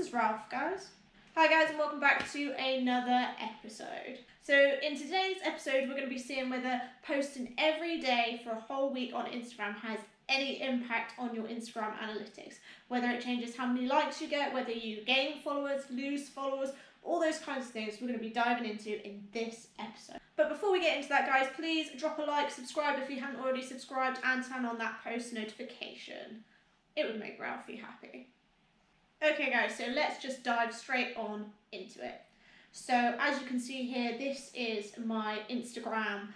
It's Ralph, guys. Hi guys, and welcome back to another episode. So in today's episode, we're going to be seeing whether posting every day for a whole week on Instagram has any impact on your Instagram analytics. Whether it changes how many likes you get, whether you gain followers, lose followers, all those kinds of things we're going to be diving into in this episode. But before we get into that, guys, please drop a like, subscribe if you haven't already subscribed, and turn on that post notification. It would make Ralphie happy. Okay guys, so let's just dive straight on into it. So as you can see here, this is my Instagram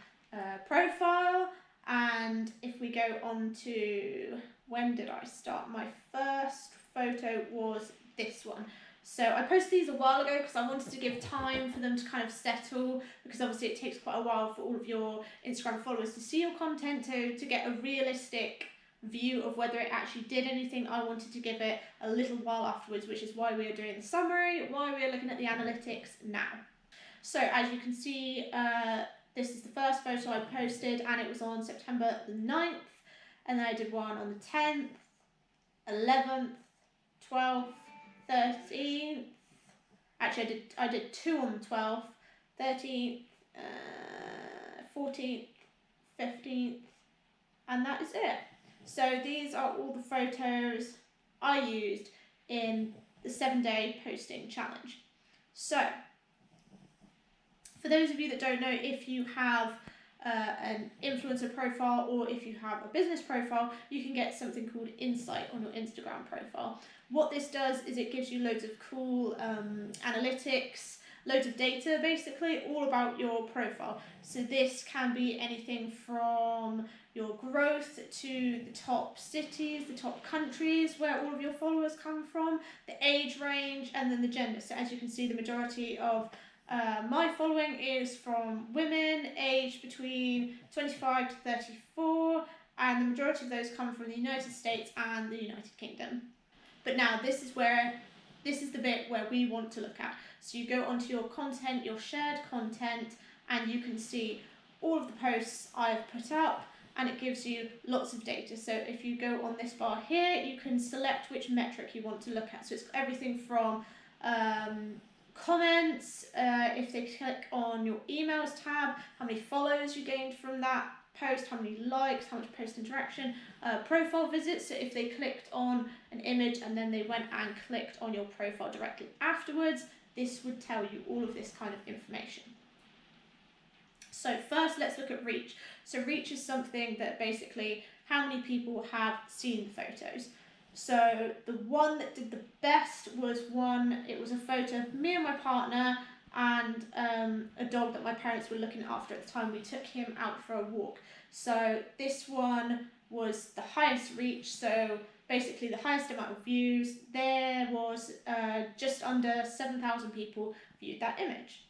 profile, and if we go on to, when did I start? My first photo was this one. So I posted these a while ago because I wanted to give time for them to kind of settle, because obviously it takes quite a while for all of your Instagram followers to see your content, to get a realistic view of whether it actually did anything. I wanted to give it a little while afterwards, which is why we are doing the summary, why we are looking at the analytics now. So as you can see, this is the first photo I posted, and it was on September the 9th, and then I did one on the 10th, 11th, 12th, 13th, actually I did two on the 12th, 13th, 14th, 15th, and that is it. So these are all the photos I used in the 7-day posting challenge. So for those of you that don't know, if you have an influencer profile or if you have a business profile, you can get something called Insight on your Instagram profile. What this does is it gives you loads of cool analytics, loads of data basically, all about your profile. So this can be anything from your growth to the top cities, the top countries where all of your followers come from, the age range, and then the gender. So as you can see, the majority of my following is from women aged between 25 to 34, and the majority of those come from the United States and the United Kingdom. But now this is the bit where we want to look at. So you go onto your content, your shared content, and you can see all of the posts I've put up, and it gives you lots of data. So if you go on this bar here, you can select which metric you want to look at. So it's everything from comments, if they click on your emails tab, how many followers you gained from that post, how many likes, how much post interaction, profile visits. So if they clicked on an image and then they went and clicked on your profile directly afterwards, this would tell you all of this kind of information. So first, let's look at reach. So reach is something that basically how many people have seen the photos. So the one that did the best was it was a photo of me and my partner and a dog that my parents were looking after at the time. We took him out for a walk. So this one was the highest reach, so basically the highest amount of views. There was just under 7,000 people viewed that image.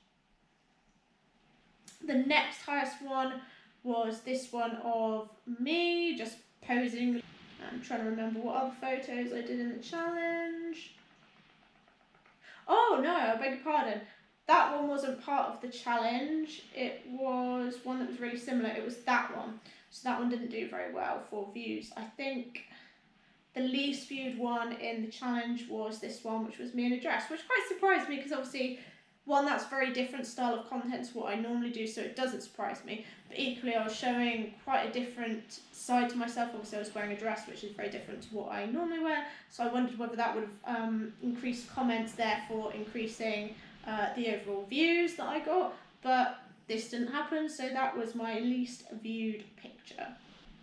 The next highest one was this one of me just posing. I'm trying to remember what other photos I did in the challenge. Oh no, I beg your pardon. That one wasn't part of the challenge. It was one that was really similar. It was that one. So that one didn't do very well for views. I think the least viewed one in the challenge was this one, which was me in a dress, which quite surprised me because obviously, one, that's very different style of content to what I normally do, so it doesn't surprise me. But equally, I was showing quite a different side to myself. Obviously, I was wearing a dress, which is very different to what I normally wear. So I wondered whether that would have increased comments, therefore increasing the overall views that I got. But this didn't happen, so that was my least viewed picture.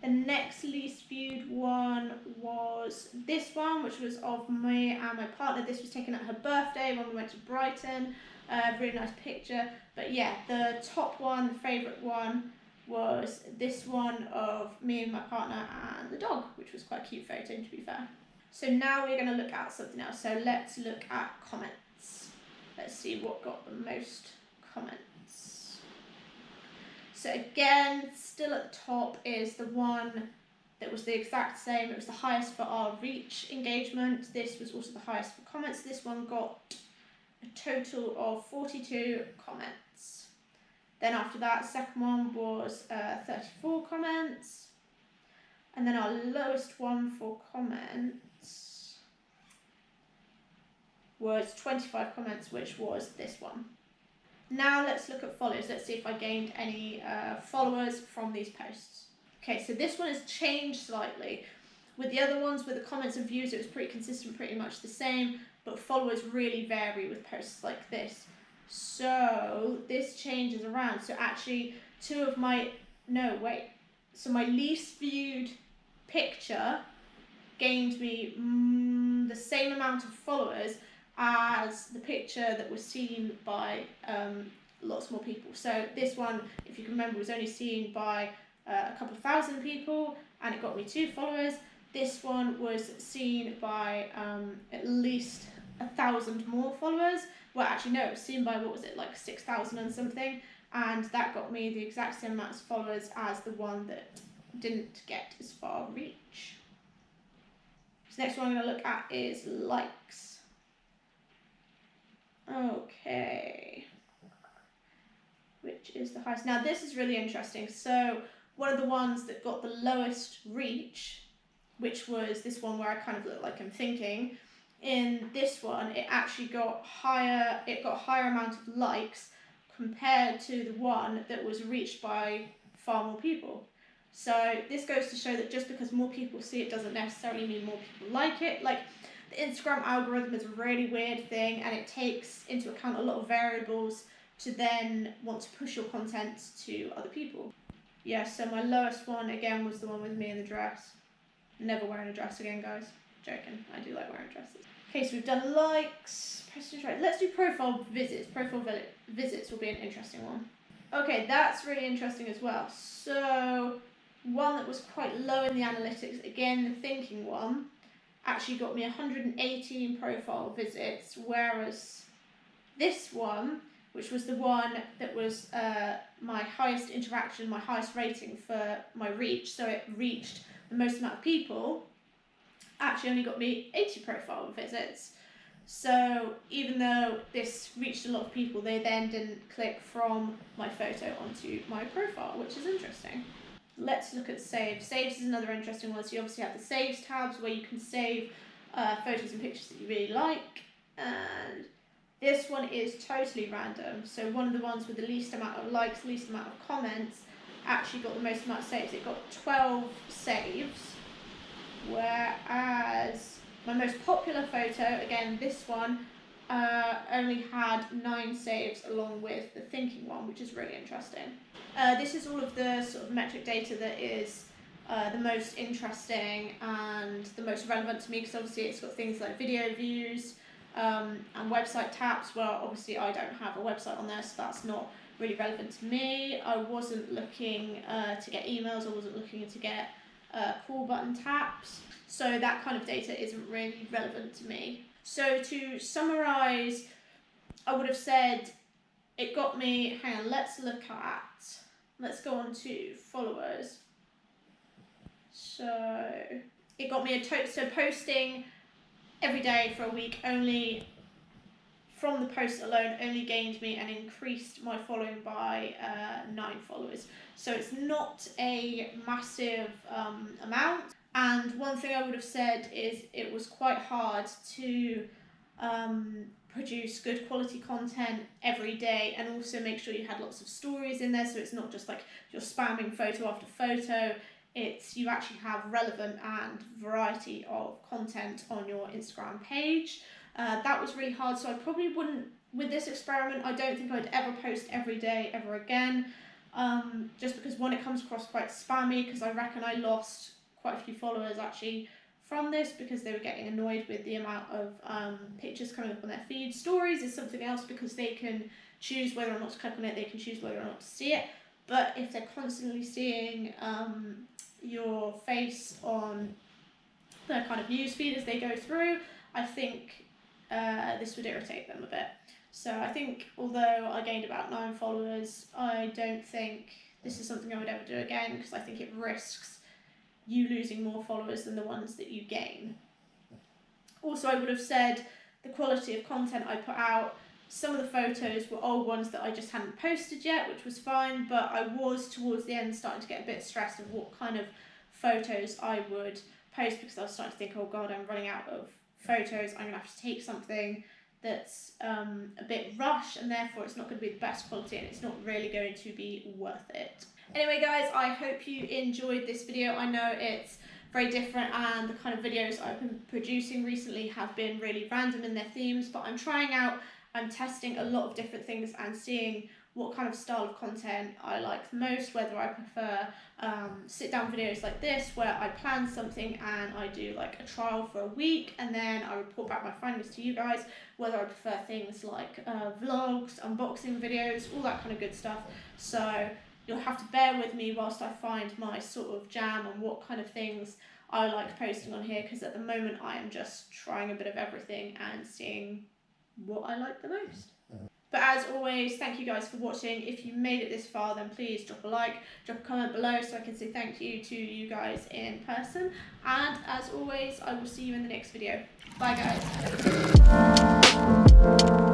The next least viewed one was this one, which was of me and my partner. This was taken at her birthday when we went to Brighton. Really nice picture. But yeah, the top one, the favourite one, was this one of me and my partner and the dog, which was quite a cute photo, to be fair. So now we're going to look at something else. So let's look at comments. Let's see what got the most comments. So again, still at the top is the one that was the exact same. It was the highest for our reach engagement. This was also the highest for comments. This one got a total of 42 comments. Then after that, second one was 34 comments. And then our lowest one for comments was 25 comments, which was this one. Now let's look at follows. Let's see if I gained any followers from these posts. Okay, so this one has changed slightly. With the other ones, with the comments and views, it was pretty consistent, pretty much the same, but followers really vary with posts like this. So this changes around. So actually, so my least viewed picture gained me the same amount of followers as the picture that was seen by lots more people. So this one, if you can remember, was only seen by a couple of thousand people, and it got me 2 followers. This one was seen by at least 1,000 more followers. Well, actually no, it was seen by, what was it, like 6,000 and something, and that got me the exact same amount of followers as the one that didn't get as far reach. So next one I'm going to look at is likes. Okay, which is the highest? Now this is really interesting. So one of the ones that got the lowest reach, which was this one where I kind of look like I'm thinking, in this one it actually got higher, it got a higher amount of likes compared to the one that was reached by far more people. So this goes to show that just because more people see it doesn't necessarily mean more people like it. Like, the Instagram algorithm is a really weird thing, and it takes into account a lot of variables to then want to push your content to other people. Yeah, so my lowest one again was the one with me in the dress. Never wearing a dress again, guys. Joking, I do like wearing dresses. Okay, so we've done likes, let's do profile visits. Profile visits will be an interesting one. Okay, that's really interesting as well. So one that was quite low in the analytics, again the thinking one, actually got me 118 profile visits, whereas this one, which was the one that was my highest interaction, my highest rating for my reach, so it reached the most amount of people, actually only got me 80 profile visits. So even though this reached a lot of people, they then didn't click from my photo onto my profile, which is interesting. Let's look at saves. Saves is another interesting one. So you obviously have the saves tabs where you can save photos and pictures that you really like. And this one is totally random. So one of the ones with the least amount of likes, least amount of comments, actually got the most amount of saves. It got 12 saves. Whereas my most popular photo, again this one, only had 9 saves along with the thinking one, which is really interesting. This is all of the sort of metric data that is the most interesting and the most relevant to me, because obviously it's got things like video views and website taps. Well, obviously I don't have a website on there, so that's not really relevant to me. I wasn't looking to get emails, I wasn't looking to get call button taps, so that kind of data isn't really relevant to me. So to summarise, I would have said it got me, hang on, let's go on to followers. So it got me so posting every day for a week only, from the post alone, only gained me and increased my following by 9 followers. So it's not a massive amount. And one thing I would have said is it was quite hard to produce good quality content every day, and also make sure you had lots of stories in there, so it's not just like you're spamming photo after photo. It's you actually have relevant and variety of content on your Instagram page. That was really hard, so I probably wouldn't, with this experiment, I don't think I'd ever post every day ever again, just because one, it comes across quite spammy, because I reckon I lost quite a few followers actually from this because they were getting annoyed with the amount of pictures coming up on their feed. Stories is something else because they can choose whether or not to click on it, they can choose whether or not to see it, but if they're constantly seeing your face on their kind of news feed as they go through, I think this would irritate them a bit. So I think although I gained about 9 followers, I don't think this is something I would ever do again, because I think it risks you losing more followers than the ones that you gain. Also, I would have said the quality of content I put out, some of the photos were old ones that I just hadn't posted yet, which was fine, but I was towards the end starting to get a bit stressed of what kind of photos I would post, because I was starting to think, oh god, I'm running out of photos, I'm going to have to take something that's a bit rushed, and therefore it's not going to be the best quality and it's not really going to be worth it. Anyway guys, I hope you enjoyed this video. I know it's very different, and the kind of videos I've been producing recently have been really random in their themes, but I'm testing a lot of different things and seeing what kind of style of content I like the most, whether I prefer sit down videos like this where I plan something and I do like a trial for a week and then I report back my findings to you guys, whether I prefer things like vlogs, unboxing videos, all that kind of good stuff. So you'll have to bear with me whilst I find my sort of jam and what kind of things I like posting on here, because at the moment I am just trying a bit of everything and seeing what I like the most. But as always, thank you guys for watching. If you made it this far, then please drop a like, drop a comment below so I can say thank you to you guys in person. And as always, I will see you in the next video. Bye guys.